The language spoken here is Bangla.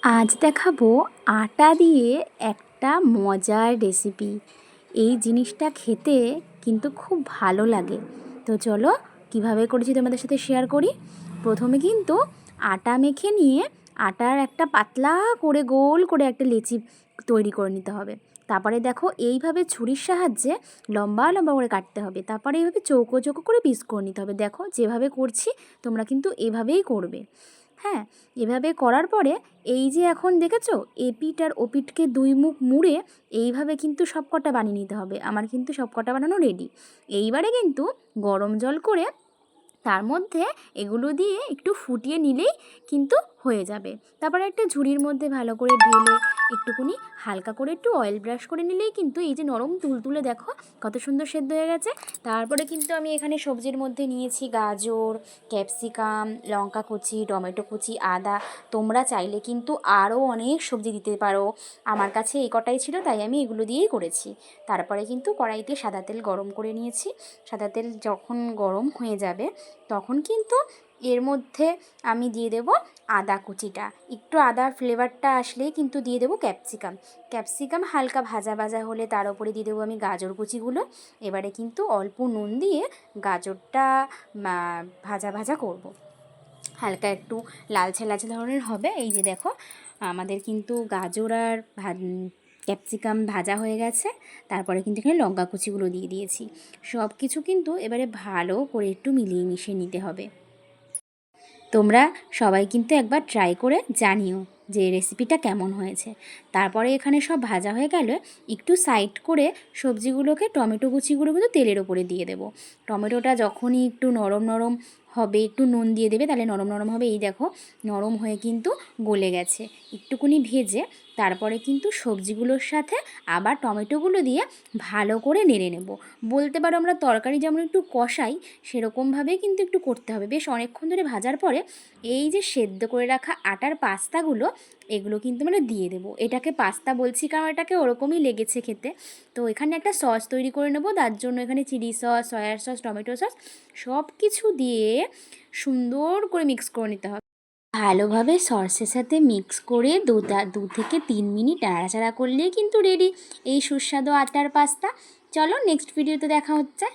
আজ দেখাবো আটা দিয়ে একটা মজার রেসিপি। এই জিনিসটা খেতে কিন্তু খুব ভালো লাগে। তো চলো কিভাবে করেছি তোমাদের সাথে শেয়ার করি। প্রথমে কিন্তু আটা মেখে নিয়ে আটার একটা পাতলা করে গোল করে একটা লেচি তৈরি করে নিতে হবে। তারপরে দেখো এইভাবে ছুরির সাহায্যে লম্বা লম্বা করে কাটতে হবে। তারপরে এইভাবে চৌকো চৌকো করে পিস করে নিতে হবে। দেখো যেভাবে করছি তোমরা কিন্তু এভাবেই করবে। হ্যাঁ, এভাবে করার পরে এই যে এখন দেখেছো এপিঠ আর ওপিঠকে দুই মুখ মুড়ে এইভাবে কিন্তু সবকটা বানিয়ে নিতে হবে। আমার কিন্তু সবকটা বানানো রেডি। এইবারে কিন্তু গরম জল করে তার মধ্যে এগুলো দিয়ে একটু ফুটিয়ে নিলেই কিন্তু হয়ে যাবে। তারপরে একটা ঝুড়ির মধ্যে ভালো করে ঢেলে একটুকুনি হালকা করে একটু অয়েল ব্রাশ করে নিলেই কিন্তু এই যে নরম তুলতুলে দেখো কত সুন্দর সেদ্ধ হয়ে গেছে। তারপরে কিন্তু আমি এখানে সবজির মধ্যে নিয়েছি গাজর, ক্যাপসিকাম, লঙ্কা কুচি, টমেটো কুচি, আদা। তোমরা চাইলে কিন্তু আরও অনেক সবজি দিতে পারো। আমার কাছে এই কটাই ছিল তাই আমি এগুলো দিয়েই করেছি। তারপরে কিন্তু কড়াইতে সাদা তেল গরম করে নিয়েছি। সাদা তেল যখন গরম হয়ে যাবে তখন কিন্তু এর মধ্যে আমি দিয়ে দেব আদা কুচিটা। একটু আদার ফ্লেভারটা আসলেই কিন্তু দিয়ে দেবো ক্যাপসিকাম। ক্যাপসিকাম হালকা ভাজা ভাজা হলে তার উপরে দিয়ে দেবো আমি গাজর কুচিগুলো। এবারে কিন্তু অল্প নুন দিয়ে গাজরটা ভাজা ভাজা করব। হালকা একটু লালচে লালচে ধরনের হবে। এই যে দেখো আমাদের কিন্তু গাজর আর ক্যাপসিকাম ভাজা হয়ে গেছে। তারপরে কিন্তু এখানে লঙ্কা কুচিগুলো দিয়ে দিয়েছি। সব কিছু কিন্তু এবারে ভালো করে একটু মিলিয়ে মিশিয়ে নিতে হবে। তোমরা সবাই কিন্তু একবার ট্রাই করে জানিও যে রেসিপিটা কেমন হয়েছে। তারপরে এখানে সব ভাজা হয়ে গেলে একটু সাইড করে সবজিগুলোকে টমেটো কুচিগুলো কিন্তু তেলের ওপরে দিয়ে দেবো। টমেটোটা যখনই একটু নরম নরম হবে একটু নুন দিয়ে দেবে, তাহলে নরম নরম হবে। এই দেখো নরম হয়ে কিন্তু গলে গেছে। একটুকুনি ভেজে তারপরে কিন্তু সবজিগুলোর সাথে আবার টমেটোগুলো দিয়ে ভালো করে নেড়ে নেব। বলতে পারো আমরা তরকারি যেমন একটু কষাই সেরকমভাবেই কিন্তু একটু করতে হবে। বেশ অনেকক্ষণ ধরে ভাজার পরে এই যে সেদ্ধ করে রাখা আটার পাস্তাগুলো এগুলো কিন্তু আমরা দিয়ে দেবো। এটাকে পাস্তা বলছি কারণ এটাকে ওরকমই লেগেছে খেতে। তো এখানে একটা সস তৈরি করে নেবো। তার জন্য এখানে chilli sauce, soya sauce, tomato sauce সব কিছু দিয়ে সুন্দর করে মিক্স করে নিতে হবে। ভালোভাবে সসের সাথে মিক্স করে 2 থেকে 3 মিনিট নাড়াচাড়া করলেই কিন্তু রেডি এই সুস্বাদু আটার পাস্তা। চলো নেক্সট ভিডিওতে দেখা হচ্ছে।